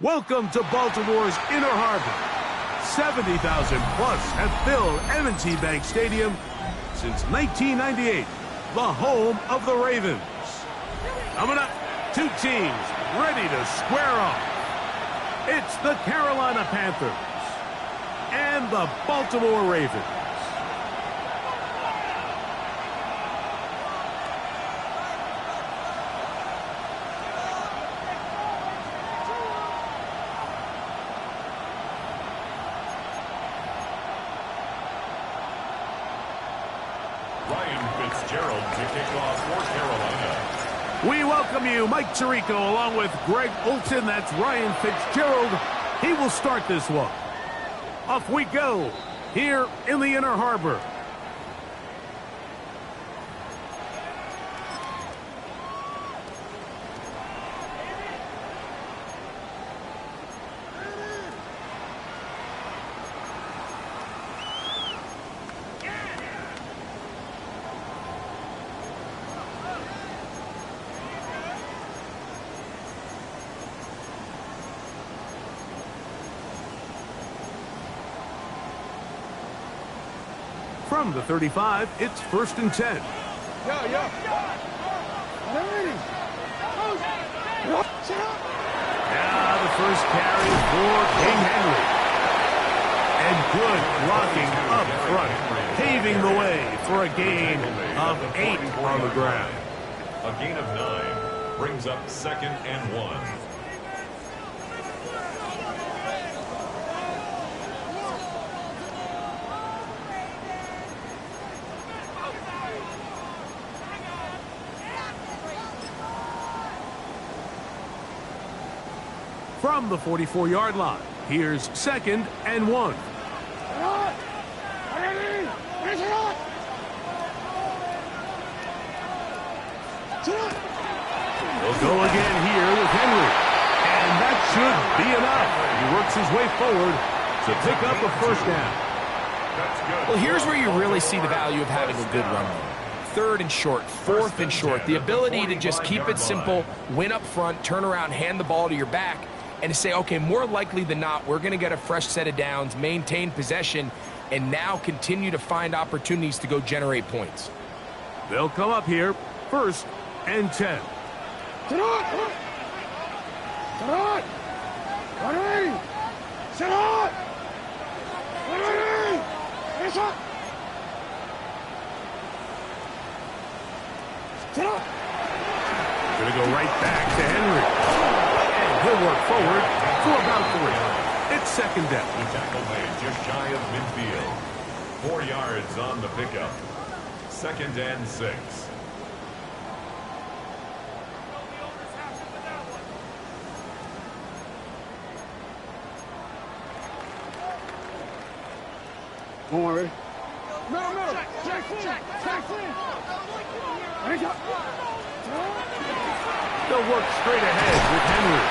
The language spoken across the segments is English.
Welcome to Baltimore's Inner Harbor. 70,000 plus have filled M&T Bank Stadium since 1998, the home of the Ravens. Coming up, two teams ready to square off. It's the Carolina Panthers and the Baltimore Ravens. Ryan Fitzgerald to kick off for Carolina. We welcome you, Mike Tirico, along with Greg Olson. That's Ryan Fitzgerald. He will start this one. Off we go here in the Inner Harbor. From the 35, it's 1st and 10. Yeah, the first carry for King Henry. And good blocking up front, paving the way for a gain of 8 on the ground. A gain of 9 brings up 2nd and 1. From the 44-yard line, here's 2nd and 1. We'll go again here with Henry. And that should be enough. He works his way forward to pick up a first down. Well, here's where you really see the value of having a good run. 3rd and short, 4th and short. The ability to just keep it simple, win up front, turn around, hand the ball to your back, and to say, okay, more likely than not, we're going to get a fresh set of downs, maintain possession, and now continue to find opportunities to go generate points. They'll come up here, 1st and 10. Going to go right back to Henry. He'll work forward for about 3. It's 2nd down. The tackle made just shy of midfield. 4 yards on the pickup. 2nd and 6. One more, ready? No. Check. They'll work straight ahead with Henry.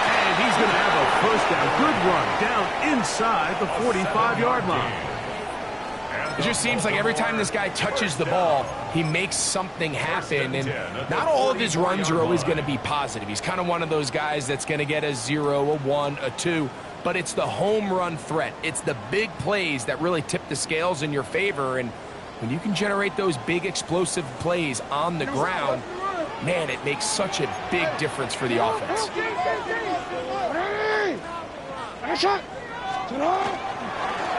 And he's going to have a first down. Good run down inside the 45-yard line. It just seems like every time this guy touches the ball, he makes something happen. And not all of his runs are always going to be positive. He's kind of one of those guys that's going to get a 0, a 1, a 2. But it's the home run threat. It's the big plays that really tip the scales in your favor. And when you can generate those big explosive plays on the ground, man, it makes such a big difference for the offense.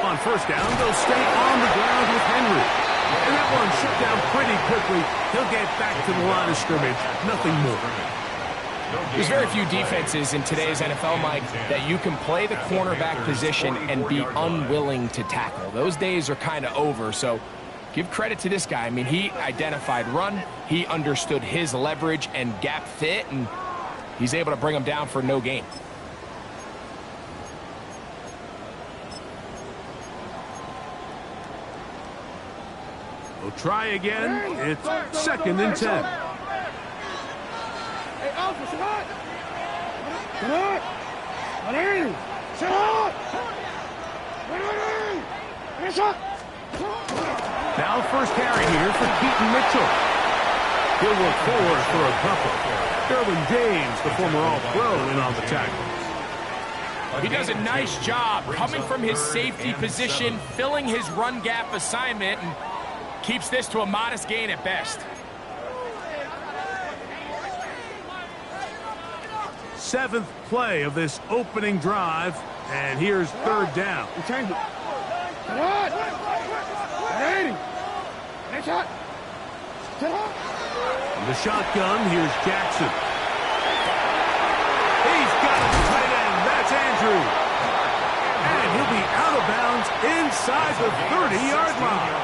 On first down, they'll stay on the ground with Henry. And that one shut down pretty quickly. He'll get back to the line of scrimmage. Nothing more. There's very few defenses in today's NFL, Mike, that you can play the cornerback position and be unwilling to tackle. Those days are kind of over, so give credit to this guy. I mean, he identified run, he understood his leverage and gap fit, and he's able to bring him down for no gain. We'll try again. It's 2nd and 10. Now first carry here for Keaton Mitchell. He'll work forward for a couple. Derwin James, the former All-Pro, in on the tackle. He does a nice job coming from his safety position, filling his run gap assignment, and keeps this to a modest gain at best. Seventh play of this opening drive, and here's third down. Change it. Come on. 80. Next shot. From the shotgun, here's Jackson. He's got it to tight end. That's Andrews. And he'll be out of bounds inside the 30-yard line.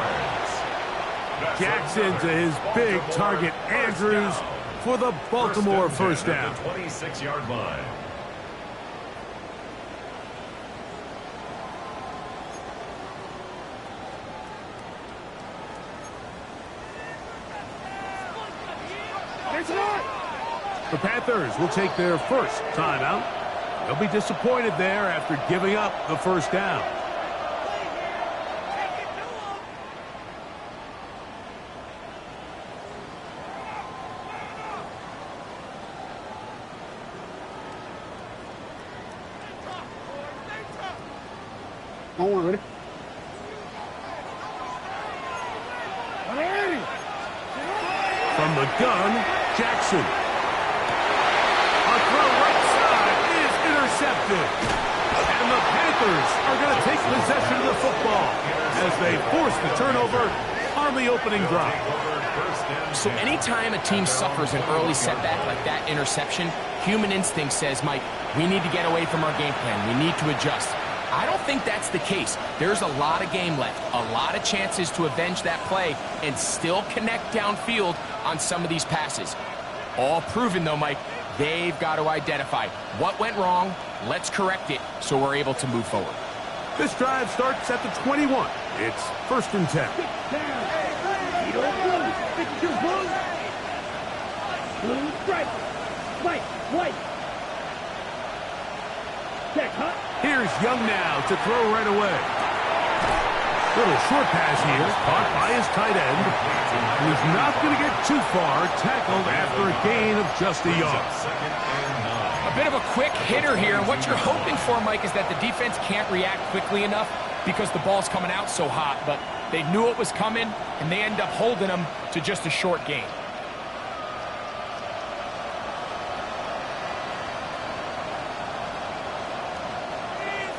Jackson to his big target, Andrews, for the Baltimore first down. 26-yard line. The Panthers will take their first timeout. They'll be disappointed there after giving up the first down. Don't worry, ready? From the gun, Jackson. A throw right side is intercepted. And the Panthers are going to take possession of the football as they force the turnover on the opening drive. So anytime a team suffers an early setback like that interception, human instinct says, Mike, we need to get away from our game plan. We need to adjust. I don't think that's the case. There's a lot of game left, a lot of chances to avenge that play and still connect downfield on some of these passes. All proven, though, Mike, they've got to identify what went wrong, let's correct it so we're able to move forward. This drive starts at the 21. It's 1st and 10. Blue stripe. White. Check, huh? Here's Young now to throw right away. Little short pass here, caught by his tight end. He's not going to get too far, tackled after a gain of just a yard. A bit of a quick hitter here, and what you're hoping for, Mike, is that the defense can't react quickly enough because the ball's coming out so hot, but they knew it was coming, and they end up holding them to just a short gain.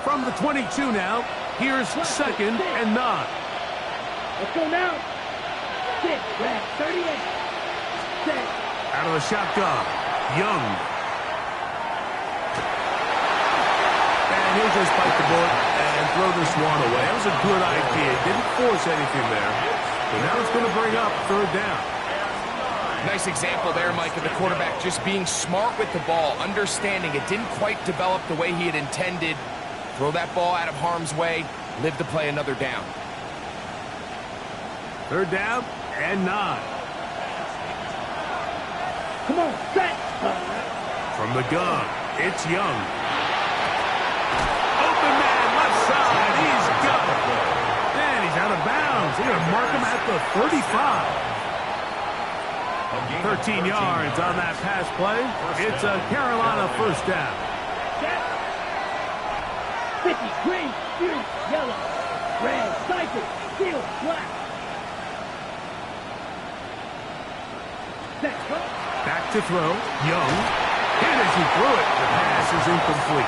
From the 22 now, here's 2nd and 9. Let's go now. 6, red, 38. 6. Out of the shotgun, Young. And he'll just bite the bullet and throw this one away. That was a good idea. Didn't force anything there. But now it's going to bring up 3rd down. Nice example there, Mike, of the quarterback just being smart with the ball, understanding it didn't quite develop the way he had intended. Throw that ball out of harm's way, live to play another down. 3rd down and 9. Come on, set. From the gun, it's Young. Open man, left side, he's got it. And he's out of bounds. They're going to mark him at the 35. 13 yards on that pass play. It's a Carolina first down. 50, green, blue, yellow, red, cycle, steel, black. Back to throw, Young. Hit as he threw it. The pass is incomplete.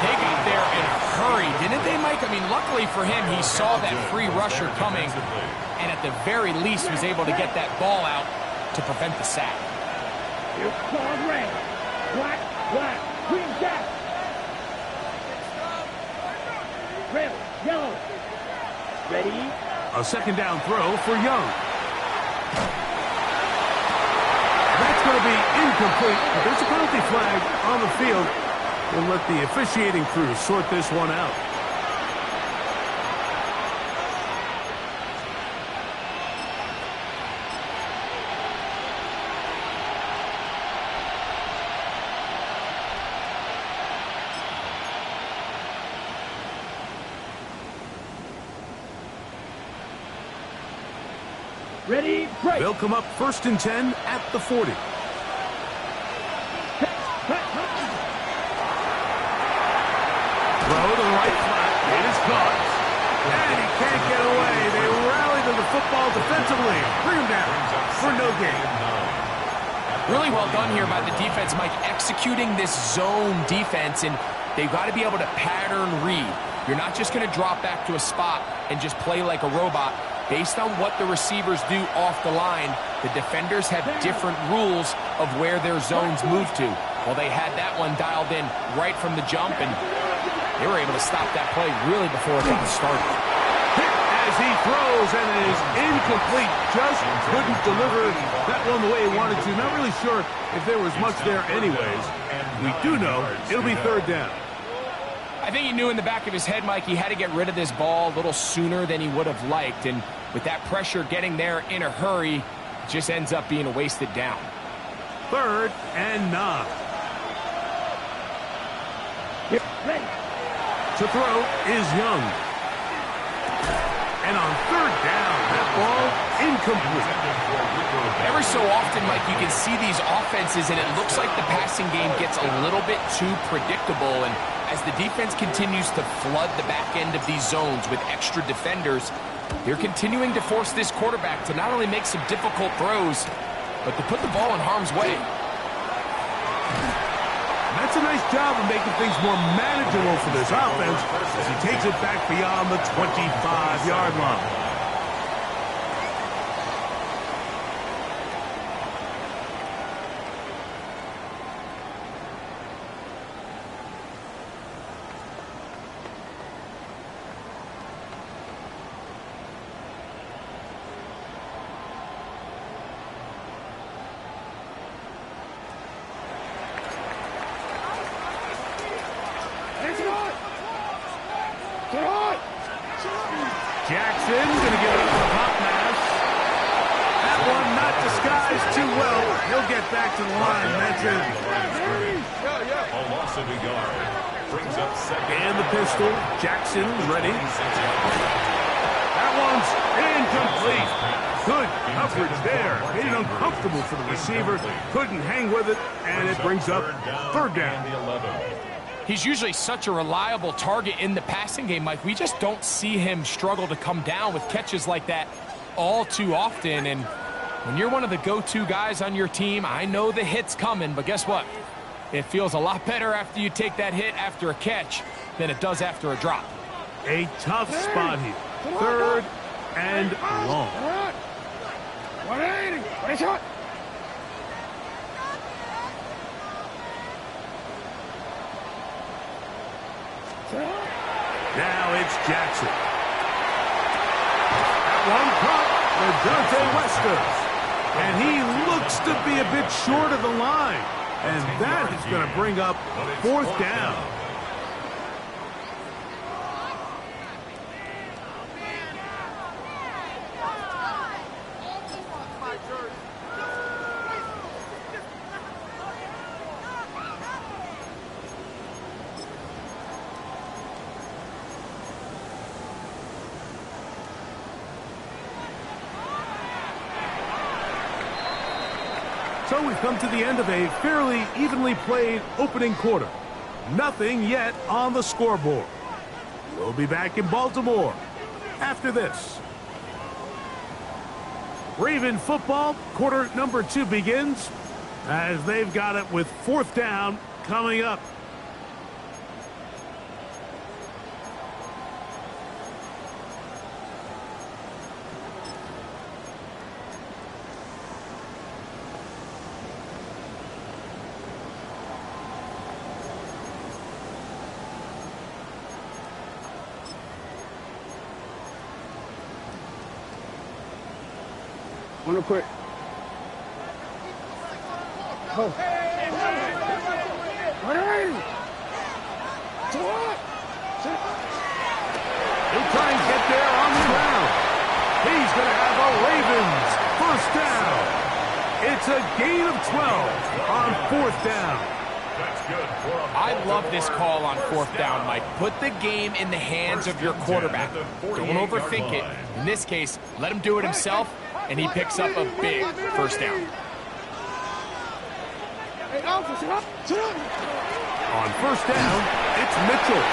They got there in a hurry, didn't they, Mike? I mean, luckily for him, he saw that free rusher coming, and at the very least was able to get that ball out to prevent the sack. Here's ball red, black, green, jack. Red, yellow. Ready? A 2nd down throw for Young. That's going to be incomplete. But there's a penalty flag on the field. We'll let the officiating crew sort this one out. Ready, break. They'll come up 1st and 10 at the 40. defensively. Bring him down for no gain. Really well done here by the defense, Mike, executing this zone defense, and they've got to be able to pattern read. You're not just going to drop back to a spot and just play like a robot. Based on what the receivers do off the line, the defenders have different rules of where their zones move to. Well, they had that one dialed in right from the jump, and they were able to stop that play really before it got started. As he throws, and it is incomplete. Just couldn't deliver that one the way he wanted to. Not really sure if there was much there anyways. We do know it'll be third down. I think he knew in the back of his head, Mike, he had to get rid of this ball a little sooner than he would have liked. And with that pressure getting there in a hurry, it just ends up being a wasted down. 3rd and 9. To throw is Young. And on 3rd down, that ball incomplete. Every so often, Mike, you can see these offenses, and it looks like the passing game gets a little bit too predictable. And as the defense continues to flood the back end of these zones with extra defenders, they're continuing to force this quarterback to not only make some difficult throws, but to put the ball in harm's way. That's a nice job of making things more manageable for this offense as he takes it back beyond the 25-yard line. Jackson going to give it up to Pop Nash. That one not disguised too well. He'll get back to the line. That's it. A loss of a yard. Brings up second. And the pistol. Jackson ready. That one's incomplete. Good coverage there. Made it uncomfortable for the receiver. Couldn't hang with it, and it brings up 3rd down. He's usually such a reliable target in the passing game, Mike. We just don't see him struggle to come down with catches like that all too often. And when you're one of the go-to guys on your team, I know the hit's coming, but guess what? It feels a lot better after you take that hit after a catch than it does after a drop. A tough spot here. 3rd and long. 180. What shot? Now it's Jackson. That one caught for Dante Wester. And he looks to be a bit short of the line. And that is going to bring up 4th down. So we've come to the end of a fairly evenly played opening quarter. Nothing yet on the scoreboard. We'll be back in Baltimore after this. Raven football, quarter number 2 begins as they've got it with 4th down coming up. Real quick. Go. 180. He'll try and get there on the ground. He's going to have a Ravens 1st down. It's a gain of 12 on 4th down. I love this call on 4th down, Mike. Put the game in the hands of your quarterback. Don't overthink it. In this case, let him do it himself, and he picks up a big 1st down. On 1st down, it's Mitchell.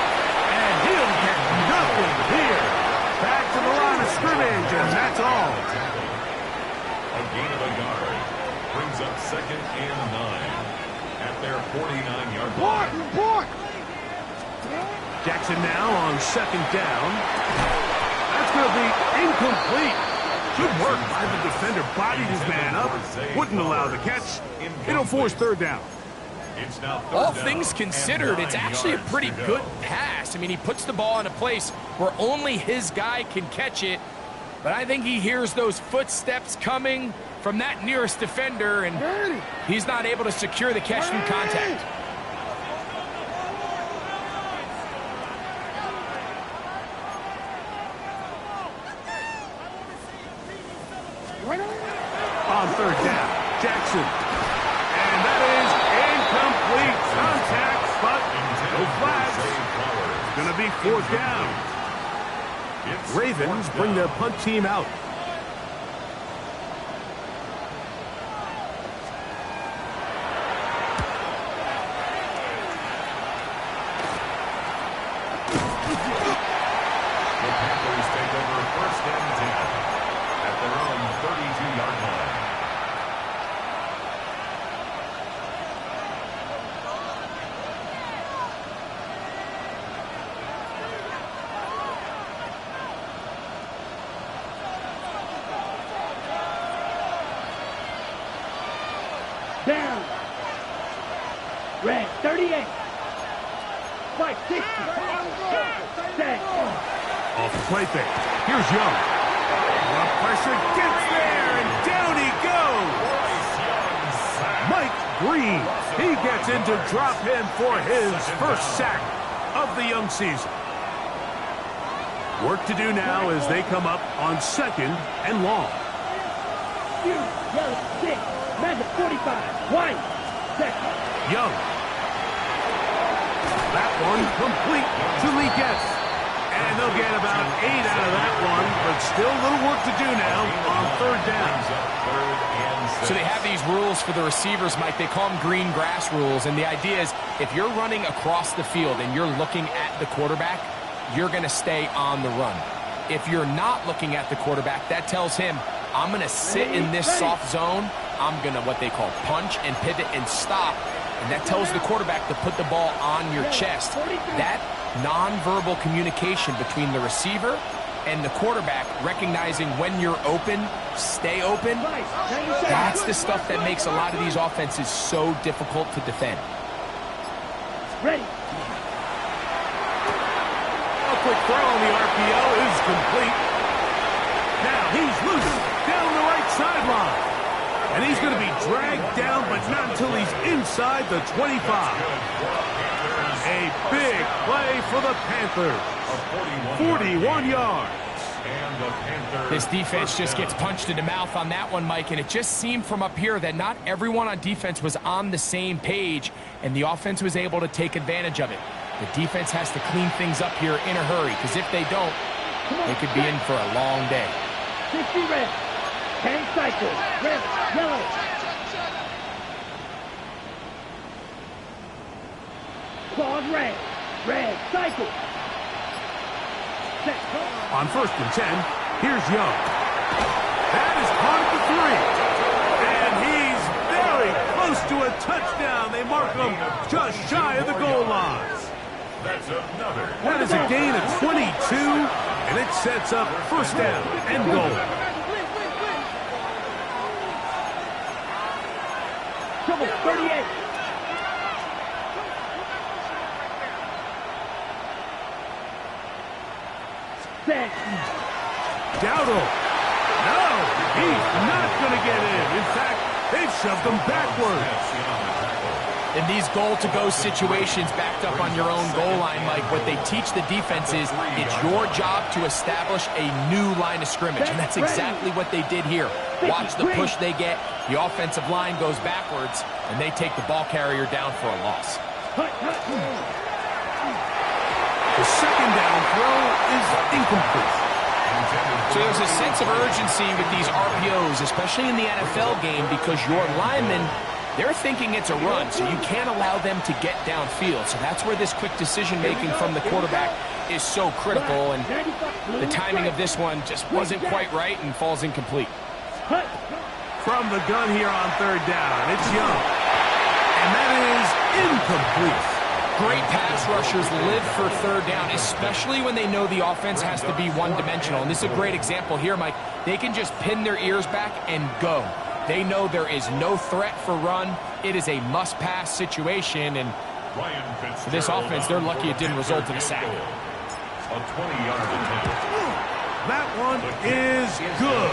And he'll get nothing here. Back to the line of scrimmage, and that's all. A gain of a yard. Brings up 2nd and 9 at their 49-yard line. Jackson now on 2nd down. That's going to be incomplete. Good work by the defender. Bodied his man up. Wouldn't allow the catch. It'll force 3rd down. It's now 3rd All down things considered, and it's 9 actually a yards pretty to go. good pass. I mean, he puts the ball in a place where only his guy can catch it. But I think he hears those footsteps coming from that nearest defender, and he's not able to secure the catch through contact. On 3rd down, Jackson. And that is incomplete. Contact, but no flags. It's going to be 4th down. It's Ravens 4th bring down. the punt team out. The Panthers take over 1st and 10 at their own 32-yard line. Down. Red, 38. 560. Set. Off the play fake. Here's Young. Rough pressure gets there, and down he goes. Mike Green. He gets into drop him for his first sack of the young season. Work to do now as they come up on 2nd and long. Yellow, 6. Magic, 45. White. Second. Young. That one complete to Lee Getz. And they'll get about 8 out of that one, but still a little work to do now on 3rd down. Brings up 3rd and 6. So they have these rules for the receivers, Mike. They call them green grass rules. And the idea is if you're running across the field and you're looking at the quarterback, you're going to stay on the run. If you're not looking at the quarterback, that tells him, I'm going to sit in this soft zone. I'm going to what they call punch and pivot and stop. And that tells the quarterback to put the ball on your chest. That nonverbal communication between the receiver and the quarterback, recognizing when you're open, stay open, that's the stuff that makes a lot of these offenses so difficult to defend. Ready. A quick throw on the RPO is complete. Now he's loose down the right sideline. And he's going to be dragged down, but not until he's inside the 25. A big play for the Panthers. 41 yards. And the Panthers This defense first just down. gets punched in the mouth on that one, Mike, and it just seemed from up here that not everyone on defense was on the same page, and the offense was able to take advantage of it. The defense has to clean things up here in a hurry, because if they don't, they could be in for a long day. 60 red. 10 cycles. Red, yellow. Claws red. Red, cycle. Set. On 1st and 10, here's Young. That is caught at the 3. And he's very close to a touchdown. They mark him just shy of the goal line. That's another. That is a gain of 22, and it sets up 1st down and goal. Trouble, 38. Set. Dowdle. No, he's not going to get in. In fact, they've shoved him backwards. In these goal-to-go situations backed up on your own goal line, Mike, what they teach the defense is it's your job to establish a new line of scrimmage, and that's exactly what they did here. Watch the push they get. The offensive line goes backwards, and they take the ball carrier down for a loss. The 2nd down throw is incomplete. So there's a sense of urgency with these RPOs, especially in the NFL game, because your linemen, they're thinking it's a run, so you can't allow them to get downfield. So that's where this quick decision-making from the quarterback is so critical, and the timing of this one just wasn't quite right and falls incomplete. From the gun here on third down. It's Young. And that is incomplete. Great pass rushers live for third down, especially when they know the offense has to be one-dimensional. And this is a great example here, Mike. They can just pin their ears back and go. They know there is no threat for run. It is a must-pass situation, and for this offense, they're lucky it didn't result in a sack. A 20-yard attempt. That one is good.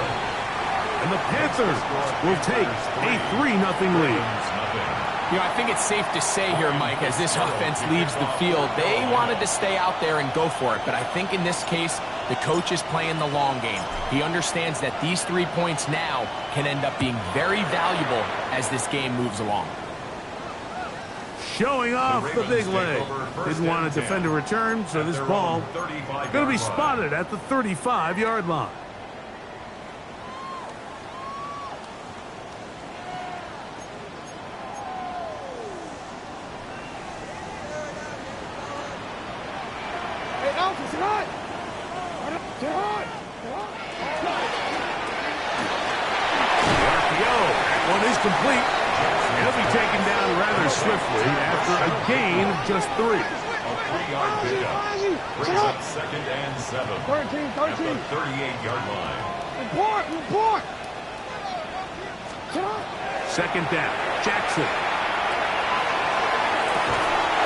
And the Panthers will take a 3-0 lead. You know, I think it's safe to say here, Mike, as this offense leaves the field, they wanted to stay out there and go for it. But I think in this case, the coach is playing the long game. He understands that these 3 points now can end up being very valuable as this game moves along. Showing off the big leg. Didn't want to defend a return, so this ball going to be spotted at the 35-yard line. Complete. He'll be taken down rather swiftly after a gain of just 3. A 3-yard pickup brings up 2nd and 7 at the 38-yard line. Report! 2nd down. Jackson.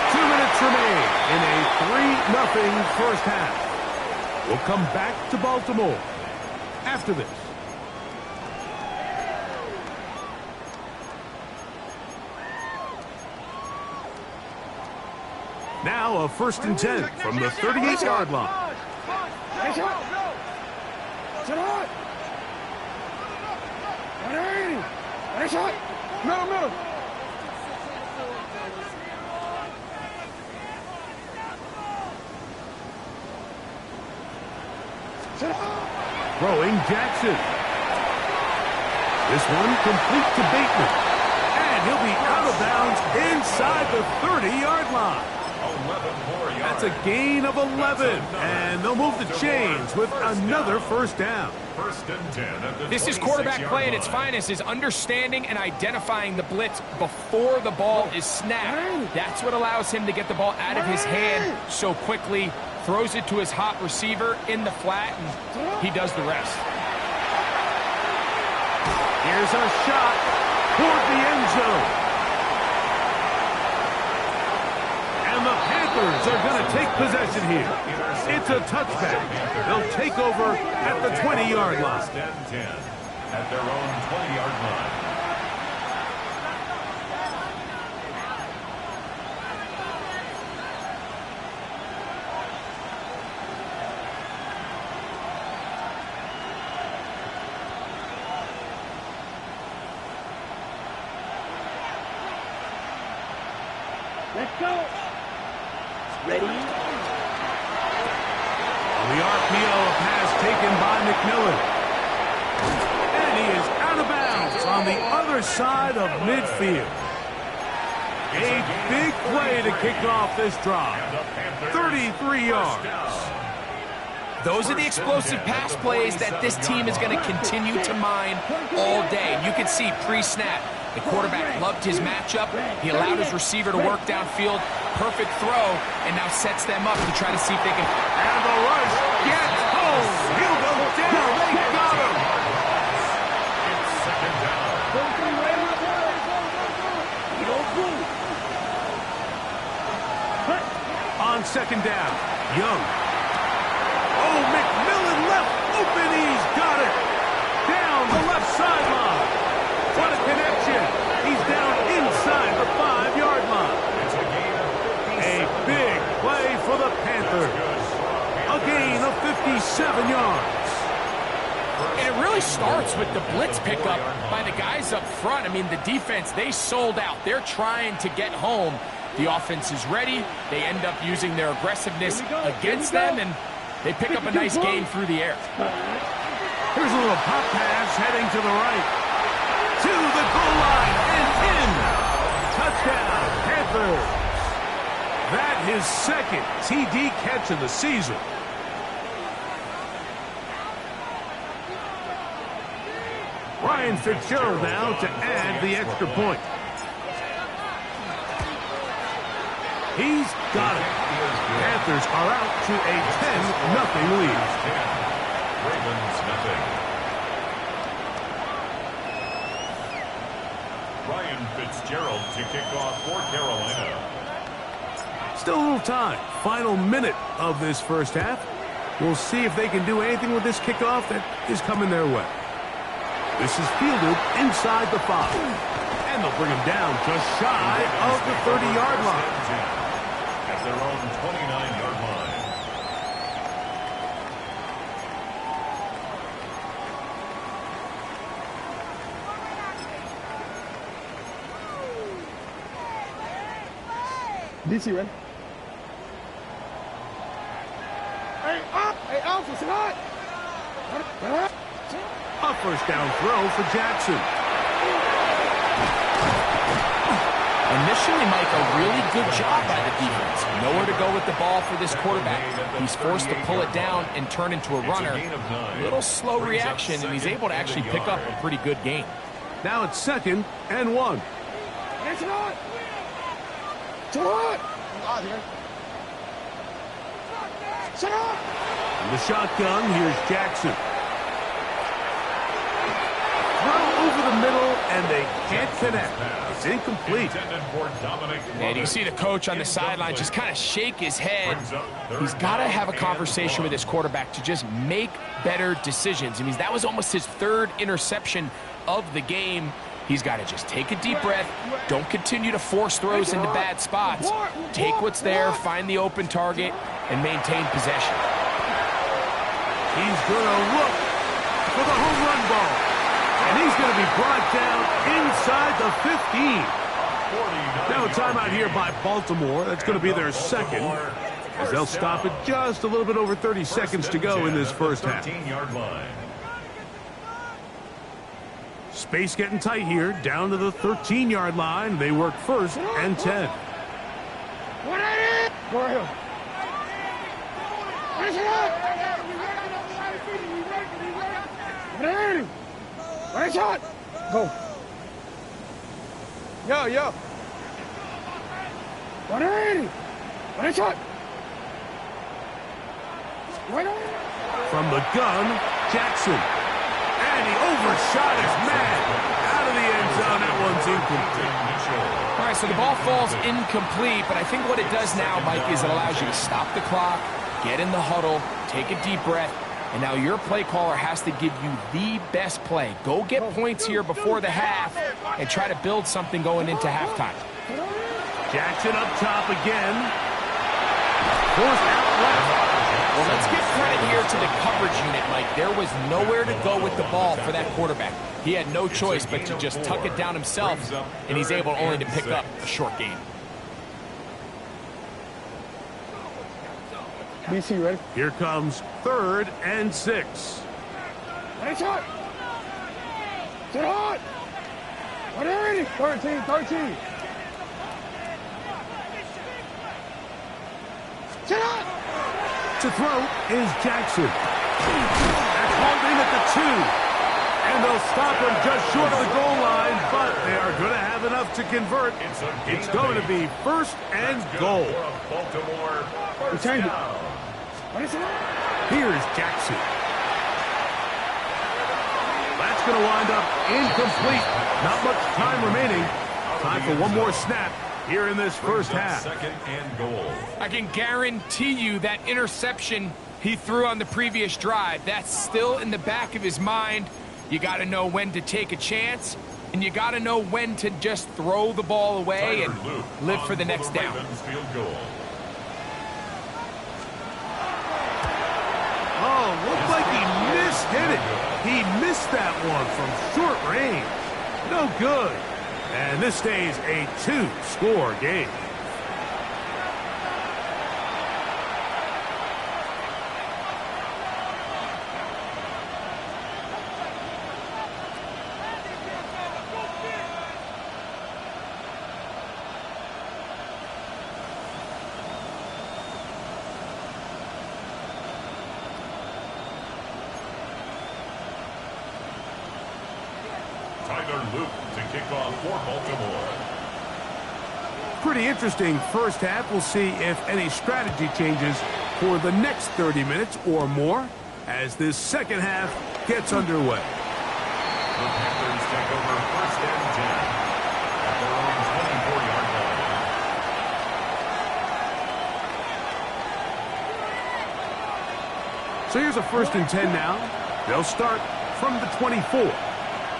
2 minutes remain in a 3-0 first half. We'll come back to Baltimore after this. Now a 1st and 10 from the 38-yard line. Throwing Jackson. This one complete to Bateman. And he'll be out of bounds inside the 30-yard line. That's a gain of 11, and they'll move the chains with another 1st down. 1st and 10 at the This is quarterback play at its finest, is understanding and identifying the blitz before the ball is snapped. That's what allows him to get the ball out of his hand so quickly, throws it to his hot receiver in the flat, and he does the rest. Here's a shot toward the end zone. And the Panthers are going to take possession here. It's a touchback. They'll take over at the 20-yard line. 1st and 10 at their own 20-yard line. Let's go. Ready? On the RPO, a pass taken by McMillan. And he is out of bounds on the other side of midfield. A big play to kick off this drive. 33 yards. Those are the explosive pass plays that this team is going to continue to mine all day. And you can see pre-snap, the quarterback loved his matchup. He allowed his receiver to work downfield. Perfect throw, and now sets them up to try to see if they can. And the rush gets home. He'll go down. They got him. It's 2nd down. On 2nd down, Young. Oh, McMillan left open. He's got it. Down the left sideline. What a connection. He's down inside the 5-yard line. A big play for the Panthers. A gain of 57 yards. And it really starts with the blitz pickup by the guys up front. I mean, the defense, they sold out. They're trying to get home. The offense is ready. They end up using their aggressiveness against them, and they pick up a nice gain through the air. Here's a little pop pass heading to the right. To the goal line and in. Touchdown, Panthers. That his 2nd TD catch of the season. Ryan Fitzgerald now to add the extra point. He's got it. Panthers are out to a 10-0 lead. Ravens nothing. Ryan Fitzgerald to kick off for Carolina. Still a little time. Final minute of this first half. We'll see if they can do anything with this kickoff that is coming their way. This is fielded inside the 5. And they'll bring him down just shy of the 30-yard line. At their own 29-yard line. DC, ready? Hey, up! Hey, Alpha, sit hot! A first down throw for Jackson. Initially, Mike, a really good job by the defense. Nowhere to go with the ball for this quarterback. He's forced to pull it down and turn into a runner. A little slow reaction, and he's able to actually pick up a pretty good gain. Now it's 2nd and 1. Hey, sit hot! Sit hot! Out here. Sit hot! In the shotgun, here's Jackson. Throw over the middle, and they can't connect. It's incomplete. And you see the coach on the sideline just kind of shake his head. He's got to have a conversation with his quarterback to just make better decisions. I mean, that was almost his 3rd interception of the game. He's got to just take a deep breath. Don't continue to force throws into bad spots. Take what's there, find the open target, and maintain possession. He's going to look for the home run ball. And he's going to be brought down inside the 15. Now a timeout here by Baltimore. That's going to be their 2nd. As they'll stop it just a little bit over 30 seconds to go in this first half. Space getting tight here, down to the 13-yard line. They work 1st and 10. Go ahead. Right shot. Go. Yo. 180. Right shot. From the gun, Jackson. And he overshot his man. Out of the end zone. That one's incomplete. All right, so the ball falls incomplete, but I think what it does now, Mike, is it allows you to stop the clock, get in the huddle, take a deep breath, and now your play caller has to give you the best play. Go get points here before the half and try to build something going into halftime. Jackson up top again. Forced out left. Well, let's give credit here to the coverage unit, Mike. There was nowhere to go with the ball for that quarterback. He had no choice but to just tuck it down himself, and he's able only to pick up a short gain. BC, ready? Here comes 3rd and 6. Right shot. Sit hot. 180. 13. Sit hot. To throw is Jackson. That's hauled in at the 2. And they'll stop him just short of the goal line, but they are going to have enough to convert. It's going to be 1st and goal. Change it. Here's Jackson. That's going to wind up incomplete. Not much time remaining. Time for one more snap here in this first half. 2nd and goal. I can guarantee you that interception he threw on the previous drive, that's still in the back of his mind. You got to know when to take a chance, and you got to know when to just throw the ball away and live for the next down. Oh, looked like he mishit it. He missed that one from short range. No good. And this stays a 2-score game. Chandler Luke to kick off for Baltimore. Pretty interesting first half. We'll see if any strategy changes for the next 30 minutes or more as this second half gets underway. The Panthers take over 1st and 10 at their own 24-yard line. So here's a 1st and 10 now. They'll start from the 24.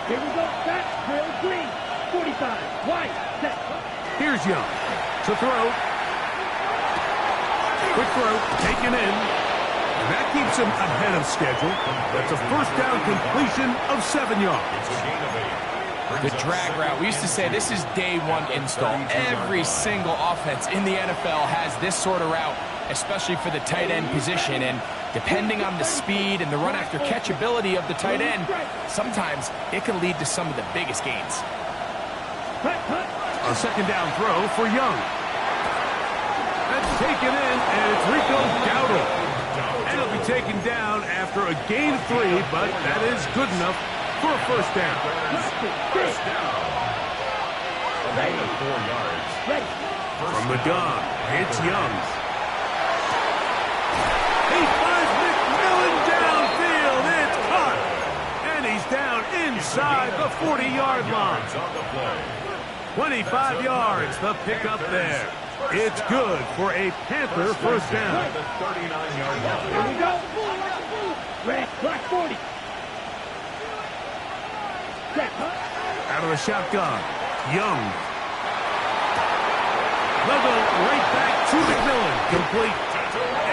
Here we go. Back. Drill green. 45. Wide. Set. Here's Young to throw. Quick throw, taken in. And that keeps him ahead of schedule. That's a 1st down completion of 7 yards. It's a gain of 8. The drag route. We used to say this is day one install. Every single offense in the NFL has this sort of route, especially for the tight end position. And depending on the speed and the run after catch ability of the tight end, sometimes it can lead to some of the biggest gains. A 2nd down throw for Young. That's taken in, and it's Rico Dowdle. And it'll be taken down after a gain of 3, but that is good enough for a 1st down. First down. A gain of 4 yards. From the gun, it's Young. He finds McMillan downfield. It's caught. And he's down inside the 40-yard line. On the play. 25 yards, the pickup there. It's good for a Panther 1st down. At the 39-yard line. Here we go. Red. Black 40. Set. Out of the shotgun, Young. They'll go right back to McMillan. Complete.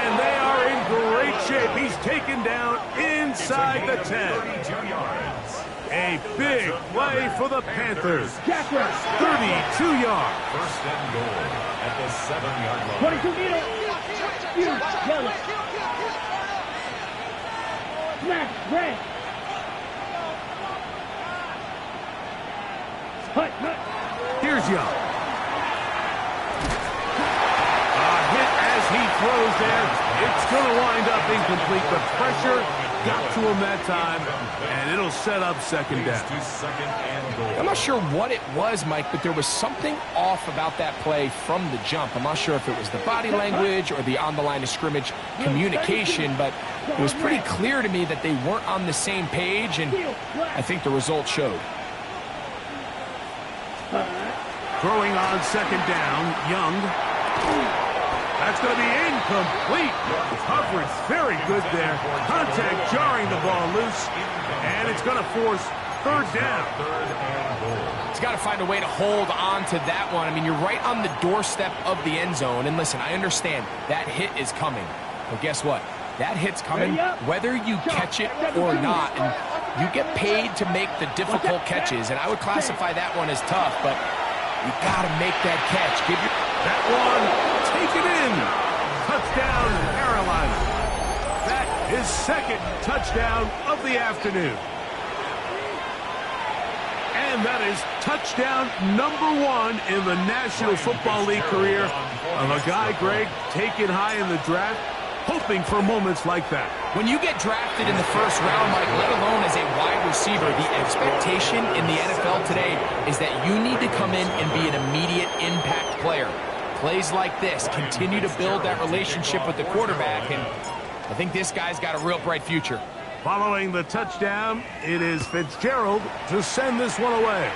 And they are in great shape. He's taken down inside the 10. 32 yards. A big play for the Panthers. 32 yards. 1st and goal at the 7-yard line. 22 meter. Huge. Yellow. Smash. Red. Hut. Here's Young. A hit as he throws there. It's going to wind up incomplete. The pressure got to him that time, and it'll set up 2nd down. To 2nd and goal. I'm not sure what it was, Mike, but there was something off about that play from the jump. I'm not sure if it was the body language or the on-the-line of scrimmage communication, but it was pretty clear to me that they weren't on the same page, and I think the result showed. Throwing on 2nd down, Young. That's going to be incomplete. Coverage very good there. Contact jarring the ball loose, and it's going to force 3rd down. 3rd and goal. He's got to find a way to hold on to that one. I mean, you're right on the doorstep of the end zone. And listen, I understand that hit is coming. But guess what? That hit's coming whether you catch it or not. And you get paid to make the difficult catches. And I would classify that one as tough, but you got to make that catch. That one, take it in. Touchdown, Carolina. That is 2nd touchdown of the afternoon. And that is touchdown number 1 in the National Football League career of a guy, Greg, taken high in the draft, hoping for moments like that. When you get drafted in the 1st round, Mike, let alone as a wide receiver, the expectation in the NFL today is that you need to come in and be an immediate impact player. Plays like this continue to build that relationship with the quarterback, and I think this guy's got a real bright future. Following the touchdown, it is Fitzgerald to send this one away.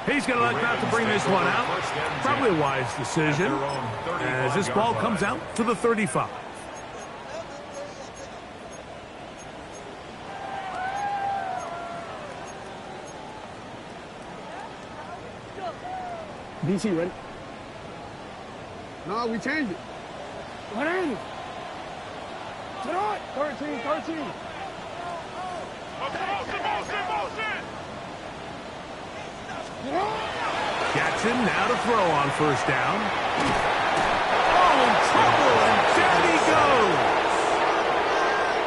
He's going to elect not to bring this one out. Probably a wise decision as this ball comes out to the 35. DC, ready? No, we changed it. What ain't it? Sit on. 13. Jackson now to throw on 1st down. Oh, in trouble, and down he goes.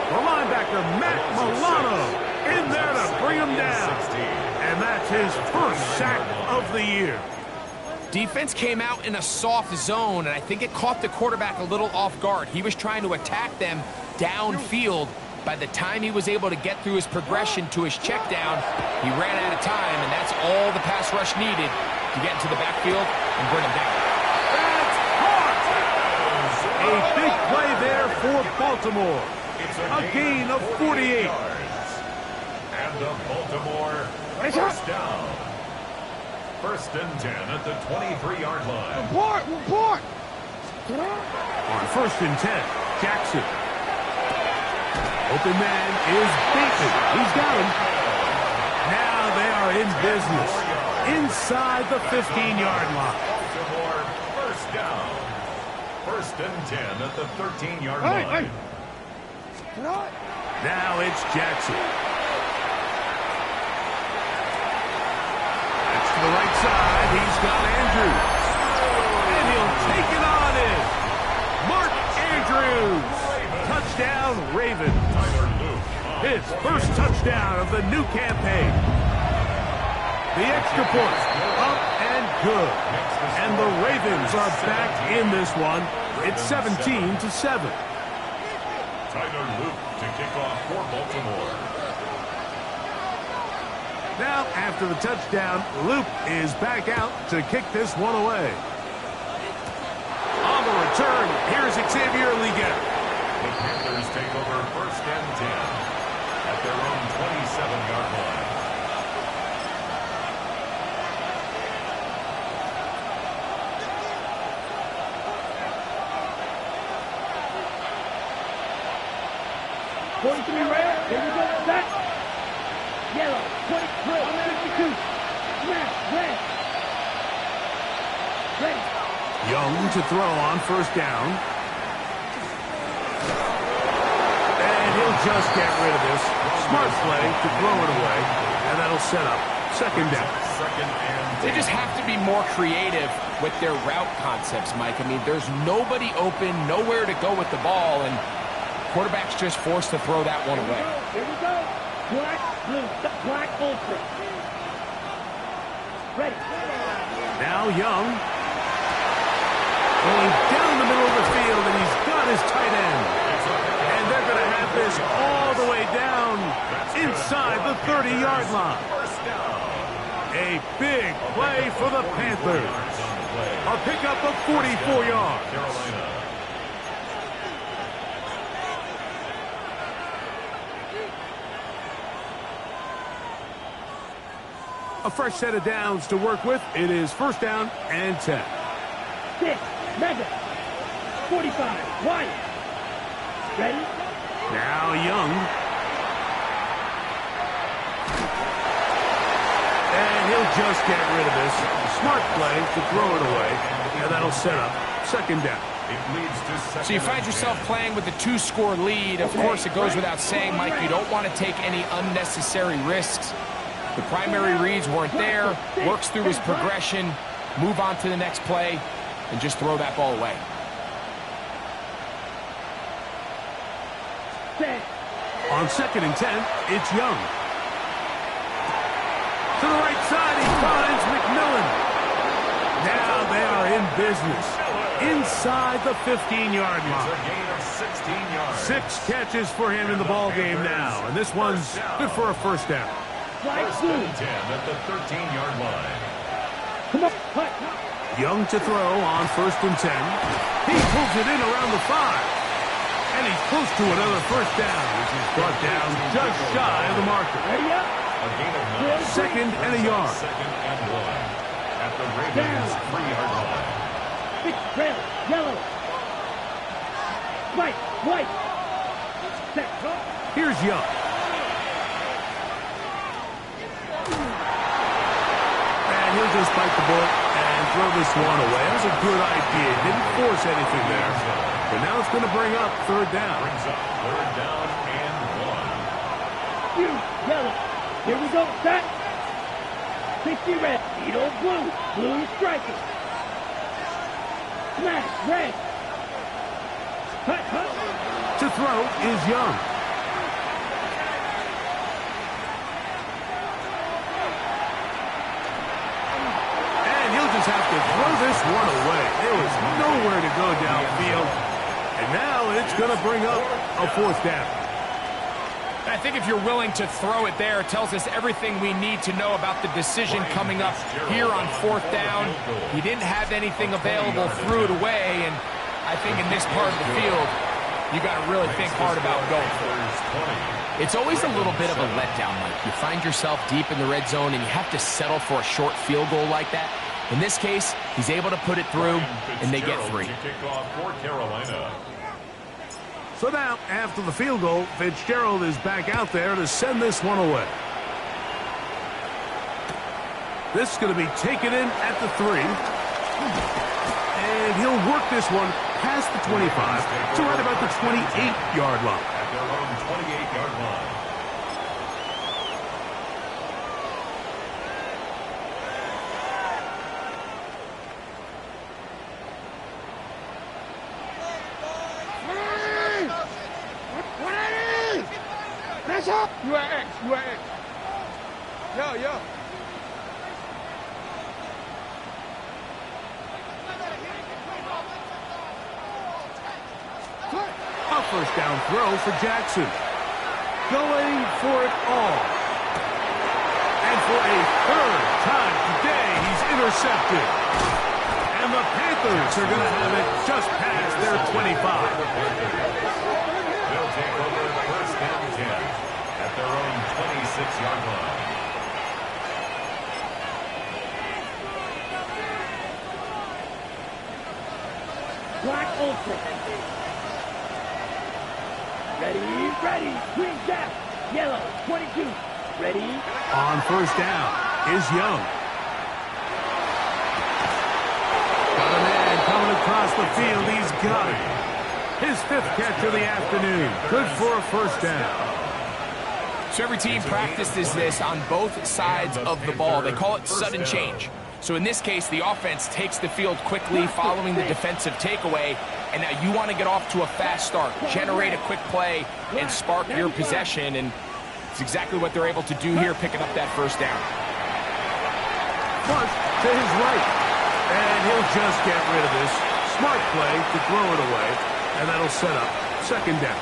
The linebacker, Matt Milano, in there to bring him down. And that's his 1st sack of the year. Defense came out in a soft zone, and I think it caught the quarterback a little off guard. He was trying to attack them downfield, by the time he was able to get through his progression to his check down, he ran out of time, and that's all the pass rush needed to get into the backfield and bring him down. A big play there for Baltimore. A gain of 48. And the Baltimore first down. 1st and 10 at the 23-yard line. Report! On 1st and 10, Jackson. Open man is Bateman. He's got him. Now they are in business. Inside the 15-yard line. Baltimore first down. 1st and 10 at the 13-yard line. Now it's Jackson. That's to the right side. He's got Andrews. And he'll take it on in. Mark Andrews. Touchdown, Ravens. His first touchdown of the new campaign. The extra point, up and good. And the Ravens are back in this one. It's 17-7. Tyler Luke to kick off for Baltimore. Now, after the touchdown, Luke is back out to kick this one away. On the return, here's Xavier Legette. The Panthers take over 1st and 10 at their own 27-yard line. red. Here we go. Set. Yellow. 23. 52. Smash. Red. Ready. Young to throw on 1st down. And he'll just get rid of this. Smart play to throw it away. And that'll set up 2nd down. They just have to be more creative with their route concepts, Mike. I mean, there's nobody open, nowhere to go with the ball, and quarterback's just forced to throw that one away. Here we go. Black, blue, black ultra. Ready. Now Young. Going down the middle of the field, and he's got his tight end. And they're going to have this all the way down inside the 30-yard line. A big play for the Panthers. A pickup of 44 yards. A fresh set of downs to work with. It is 1st down and 10. 6. Mega. 45. Wide. Ready. Now Young. And he'll just get rid of this. Smart play to throw it away. And that'll set up 2nd down. So you find yourself playing with a 2-score lead. Of course, it goes without saying, Mike, you don't want to take any unnecessary risks. The primary reads weren't there. Works through his progression. Move on to the next play. And just throw that ball away. On 2nd and 10, it's Young. To the right side, he finds McMillan. Now they are in business. Inside the 15-yard line. 6 catches for him in the ball game now. And this one's good for a 1st down. 1st and 10 at the 13-yard line. Come on. Cut. Young to throw on 1st and 10. He pulls it in around the 5. And he's close to another 1st down, which is brought down just shy of the marker. Ready up. A gain of 9. 2nd and a yard. 2nd and 1 at the Ravens' 3-yard line. 6. Red. Yellow. White. Set. Here's Young. And he'll just bite the bullet and throw this one away. That was a good idea. Didn't force anything there. But now it's going to bring up 3rd down. Brings up 3rd down and 1. Yellow. Here we go. Set. 60 red. Edo blue. Blue striker. Smash. Red. Cut. To throw is Young. And he'll just have to throw this one away. There was nowhere to go downfield. And now it's going to bring up a 4th down. I think if you're willing to throw it there, it tells us everything we need to know about the decision coming up here on 4th down. He didn't have anything available, threw it away, and I think in this part of the field, you got to really think hard about going for it. It's always a little bit of a letdown, Mike. You find yourself deep in the red zone, and you have to settle for a short field goal like that. In this case, he's able to put it through, and they get 3. So now, after the field goal, Fitzgerald is back out there to send this one away. This is going to be taken in at the 3. And he'll work this one past the 25 to right about the 28-yard line. At their own 28-yard line. You are X. You are X. Yo. A first down throw for Jackson. Going for it all. And for a 3rd time today, he's intercepted. And the Panthers are going to have it just past their 25. They'll take over 1st and 10 at their own 26-yard line. Black Ultra. Ready. Green gap. Yellow, 22. Ready. On first down is Young. Got a man coming across the field. He's got it. His 5th catch of the afternoon. Good for a first down. So every team practices this on both sides of the ball. They call it sudden change. So in this case, the offense takes the field quickly following the defensive takeaway, and now you want to get off to a fast start, generate a quick play, and spark your possession, and it's exactly what they're able to do here, picking up that first down. Punt to his right, and he'll just get rid of this. Smart play to throw it away, and that'll set up 2nd down.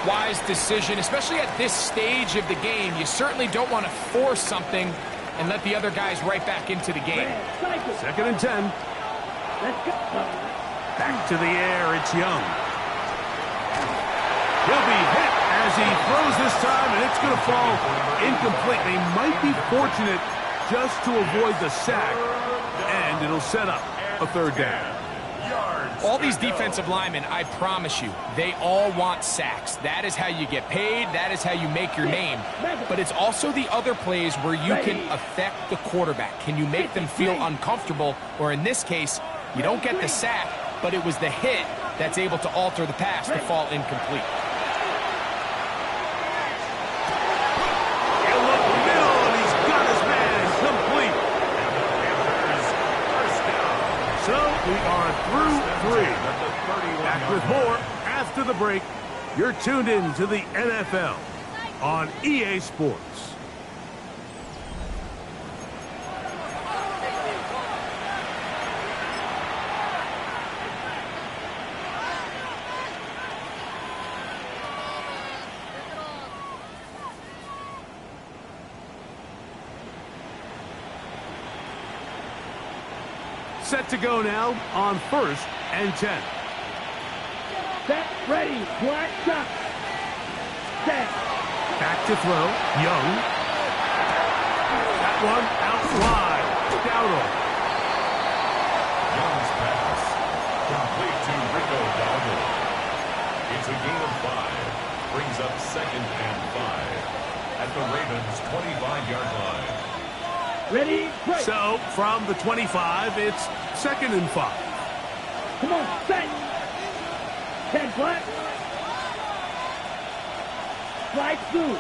Wise decision, especially at this stage of the game. You certainly don't want to force something and let the other guys right back into the game. 2nd and 10. Let's go. Back to the air, it's Young. He'll be hit as he throws this time, and it's going to fall incomplete. They might be fortunate just to avoid the sack, and it'll set up a 3rd down. All these defensive linemen, I promise you, they all want sacks. That is how you get paid. That is how you make your name. But it's also the other plays where you can affect the quarterback. Can you make them feel uncomfortable? Or in this case, you don't get the sack, but it was the hit that's able to alter the pass to fall incomplete. In the middle, and he's got his man complete. So we are through 3. Back with more after the break. You're tuned in to the NFL on EA Sports. Set to go now on 1st and 10. Set, ready, black shot. Set. Back to throw, Young. That one out wide. Dowdle. Young's pass. Complete to Rico Dowdle. It's a gain of 5. Brings up 2nd and 5 at the Ravens' 25-yard line. Ready, break. So, from the 25, it's 2nd and 5. Come on, set. 10 black. Slide through.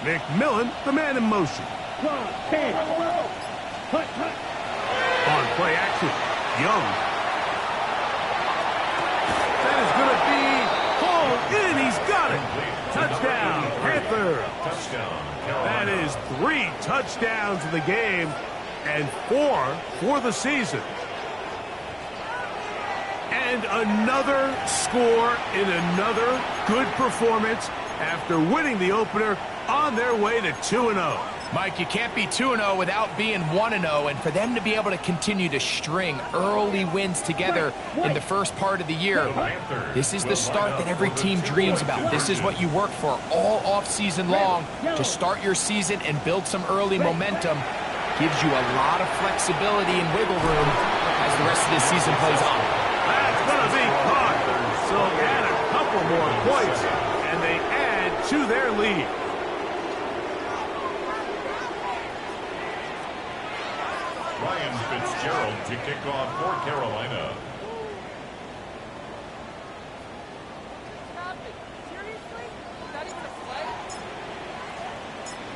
McMillan, the man in motion. Draw, 10. Hut. On play action, Young. That is going to be hauled in. He's got it. Touchdown, Panthers. Touchdown, That Carolina. is 3 touchdowns in the game and 4 for the season. And another score in another good performance after winning the opener on their way to 2-0. Mike, you can't be 2-0 without being 1-0, and for them to be able to continue to string early wins together in the first part of the year, this is the start that every team dreams about. This is what you work for all off-season long, to start your season and build some early momentum. Gives you a lot of flexibility and wiggle room as the rest of this season plays on. That's going to be caught. So add a couple more points, and they add to their lead. Ryan Fitzgerald to kick off for Carolina.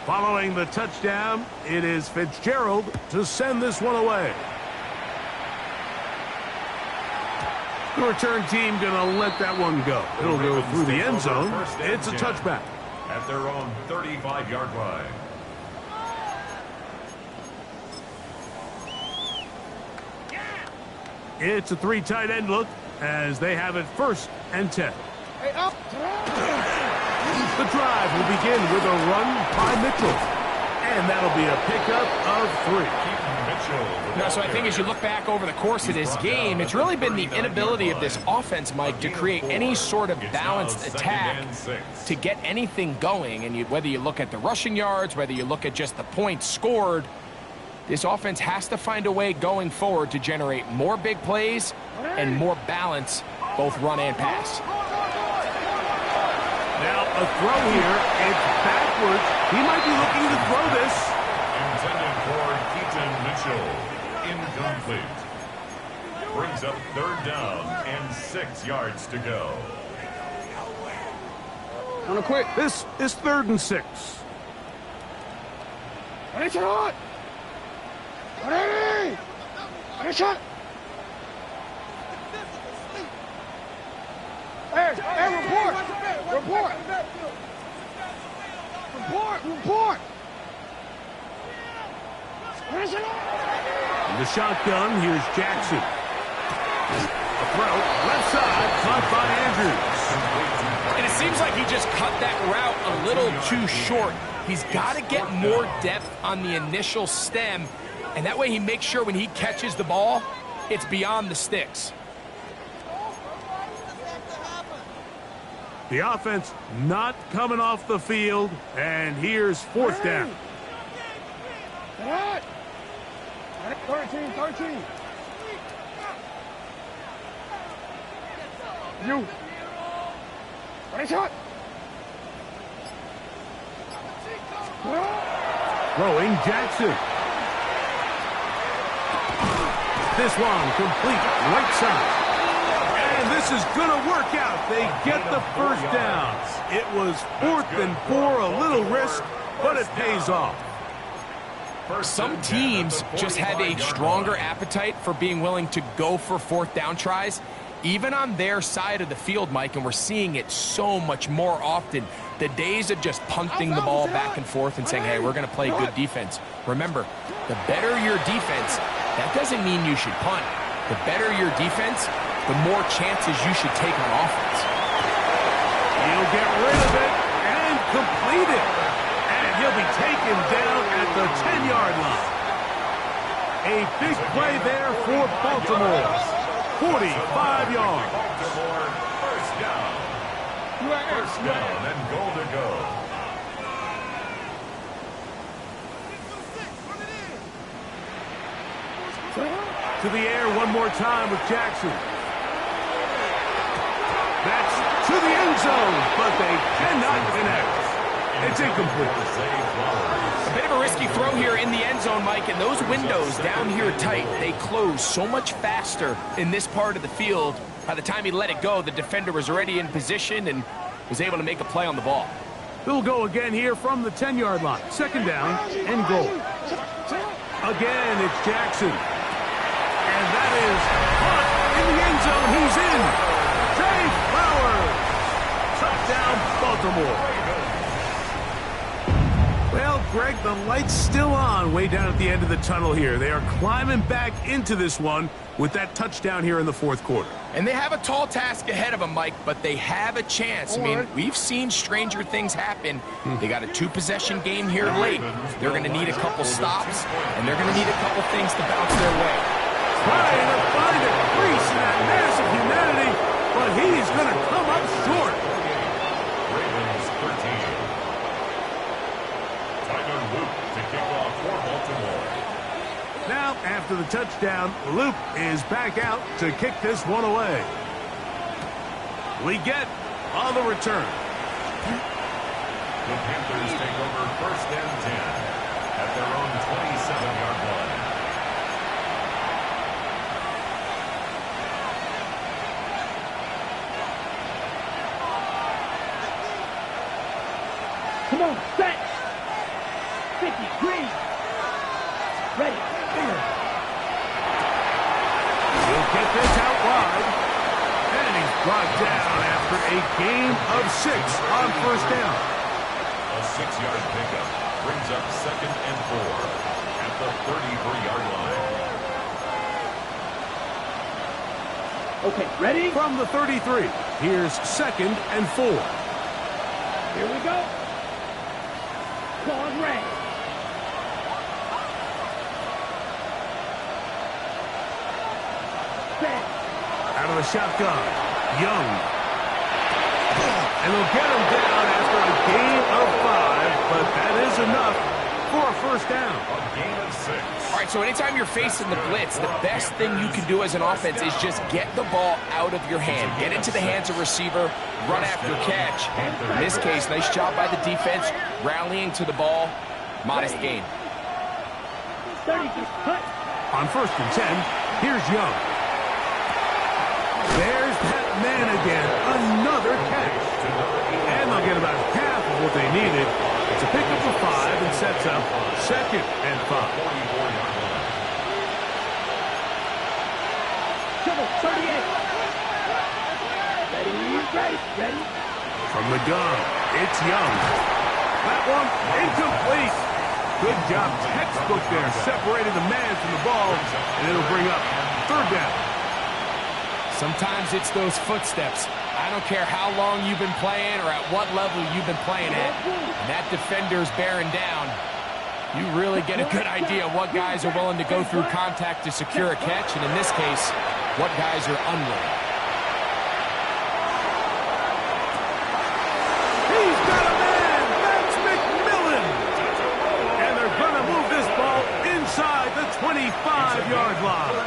Following the touchdown, it is Fitzgerald to send this one away. The return team going to let that one go. It'll go through the end zone. It's a touchback. At their own 35-yard line. It's a 3 tight end look as they have it 1st and 10. Hey, up. The drive will begin with a run by Mitchell. And that'll be a pickup of 3. So I think as you look back over the course of this game, it's really been the inability of this offense, Mike, to create any sort of balanced attack to get anything going. And whether you look at the rushing yards, whether you look at just the points scored, this offense has to find a way going forward to generate more big plays and more balance, both run and pass. Now a throw here. It's backwards. He might be looking to throw this. Intended for Keaton Mitchell. Incomplete. Brings up 3rd down and 6 yards to go. On a quick. This is 3rd and 6. Ready, shot. Ready. Ready, shot. Hey, report. Report. Report. Ready, shot. In the shotgun, here's Jackson. A throw, left side, caught by Andrews. And it seems like he just cut that route a little too short. He's got to get more depth on the initial stem, and that way he makes sure when he catches the ball, it's beyond the sticks. The offense not coming off the field, and here's 4th down. 13. You. Ready, shot. Throwing Jackson. This one complete, right side. And this is going to work out. They get the 1st down. It was 4th and 4, a little risk, but it pays off. Some teams just have a stronger appetite for being willing to go for 4th down tries, even on their side of the field, Mike, and we're seeing it so much more often. The days of just punting the ball back and forth and saying, hey, we're going to play good defense. Remember, the better your defense, that doesn't mean you should punt. The better your defense, the more chances you should take on offense. He'll get rid of it and complete it. And he'll be taken down at the 10-yard line. A big play there for Baltimore. 45 yards. Baltimore, 1st down. 1st down and goal to go. To the air one more time with Jackson. That's to the end zone, but they cannot connect. It's incomplete. A bit of a risky throw here in the end zone, Mike, and those windows down here tight, they close so much faster in this part of the field. By the time he let it go, the defender was already in position and was able to make a play on the ball. They'll go again here from the 10-yard line. 2nd down and goal. Again, it's Jackson. And that is caught in the end zone. He's in. Trey Flowers. Touchdown, Baltimore. Well, Greg, the light's still on way down at the end of the tunnel here. They are climbing back into this one with that touchdown here in the fourth quarter. And they have a tall task ahead of them, Mike, but they have a chance. I mean, we've seen stranger things happen. They got a two-possession game here late. They're going to need a couple stops, and they're going to need a couple things to bounce their way. Trying to find a crease in that mass of humanity, but he's going to come up short. Ravens 13. Tyler Luke to kick off for Baltimore. Now, after the touchdown, Luke is back out to kick this one away. We get on the return. The Panthers take over first and 10 at their own 27-yard line. Come on, set. 53. Ready. He'll get this out wide. And he's brought down after a gain of 6 on first down. A 6-yard pickup brings up second and 4 at the 33-yard line. Okay, ready? From the 33, here's second and 4. Here we go. Claude Ray. Set. Out of the shotgun, Young. And they'll get him down after a gain of 5, but that is enough for a first down. A gain of 6. All right, so anytime you're facing the blitz, the best thing you can do as an offense is just get the ball out of your hand. Get into the hands of receiver, run after catch. In this case, nice job by the defense, rallying to the ball. Modest gain. 30, cut. On first and 10, here's Young. There's that man again, another catch. And they'll get about half of what they needed. It's a pickup of 5 and sets up second and 5. 44-yard line. Trouble, 38. Ready. From the gun, it's Young. That one incomplete. Good job, textbook there, separating the man from the ball, and it'll bring up third down. Sometimes it's those footsteps. I don't care how long you've been playing or at what level you've been playing at. And that defender's bearing down. You really get a good idea of what guys are willing to go through contact to secure a catch, and in this case, what guys are unwilling. He's got a man! That's McMillan! And they're going to move this ball inside the 25-yard line.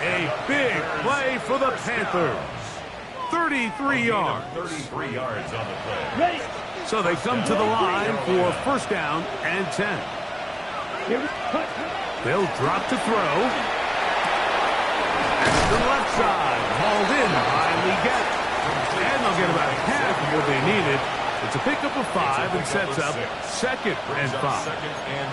A big play for the Panthers. 33 yards. 33 yards on the play. Ready. So they come to the line for first down and 10. Here we cut. They'll drop to throw. And to the left side, hauled in by Leggett. And they'll get about half of what they needed. It's a pickup of 5 and sets up second and 5. Second and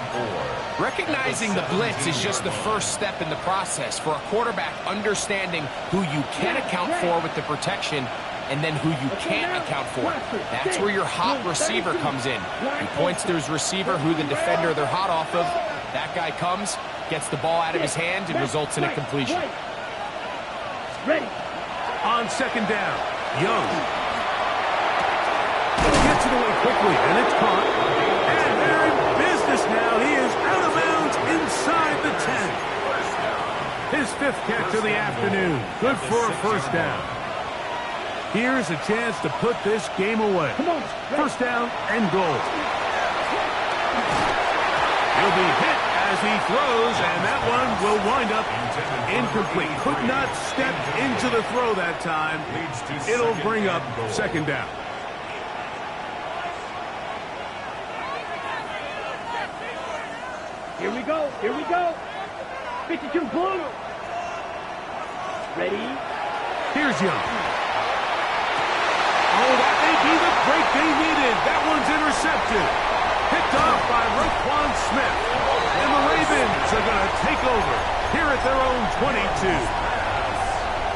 4. Recognizing the blitz is just the first step in the process for a quarterback understanding who you can account for with the protection and then who you can't account for. That's where your hot receiver comes in. He points to his receiver, who the defender they're hot off of. That guy comes, gets the ball out of his hand, and results in a completion. Ready. On second down, Young. Gets it away quickly, and it's caught. And they're in business now. He is out of bounds inside the 10. His 5th catch of the afternoon. Good for a first down. Here's a chance to put this game away. First down and goal. He'll be hit as he throws, and that one will wind up incomplete. Could not step into the throw that time. It'll bring up second down. Here we go. 52 blue. Ready. Here's Young. Oh, that may be the break they needed. That one's intercepted. Picked off by Roquan Smith. And the Ravens are going to take over here at their own 22.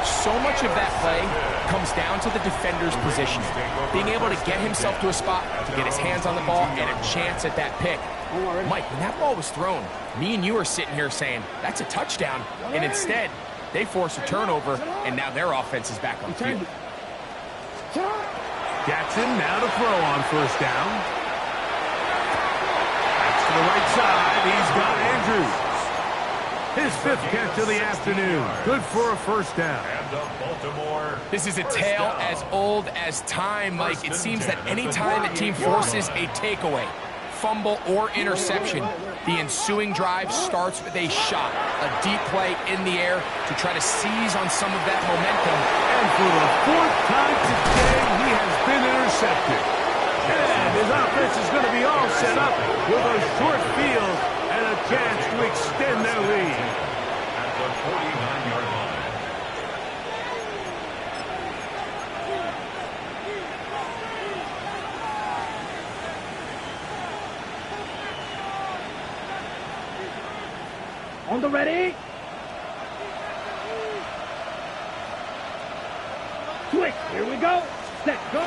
So much of that play comes down to the defender's positioning. Being able to get himself to a spot, to get his hands on the ball, and a chance at that pick. Mike, when that ball was thrown, me and you are sitting here saying, that's a touchdown. And instead, they force a turnover, and now their offense is back on field. Jackson now to throw on first down. Back to the right side. He's got Andrews. His 5th catch of the afternoon. Good for a first down. This is a tale as old as time, Mike. It seems that any time a team forces a takeaway, fumble, or interception, the ensuing drive starts with a shot, a deep play in the air to try to seize on some of that momentum. And for the 4th time today, he has been intercepted. And his offense is going to be all set up with a short field and a chance to extend their lead. At the 49-yard line. On the ready. Switch. Here we go. Set. Go.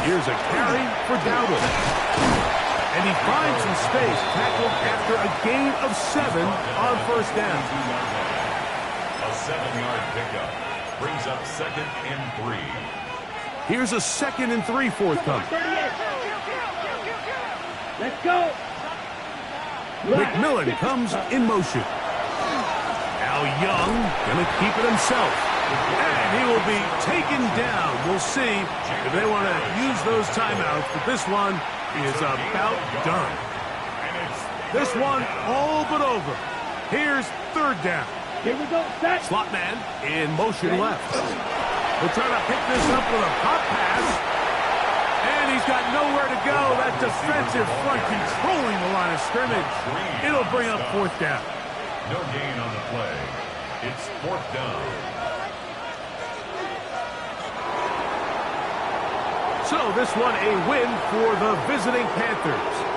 Here's a carry for Dowdle. And he finds some space, tackled after a gain of 7 on first down. A 7-yard pickup brings up 2nd and 3. Here's a 2nd and 3 forthcoming. 38. Let's go. McMillan comes in motion. Al Young gonna keep it himself. And he will be taken down. We'll see if they want to use those timeouts, but this one is about done. This one all but over. Here's 3rd down. Here we go. Set. Slot man in motion left. He'll try to pick this up with a pop pass. And he's got nowhere to go. That defensive front controlling the line of scrimmage. It'll bring up 4th down. No gain on the play. It's 4th down. So this one a win for the visiting Panthers.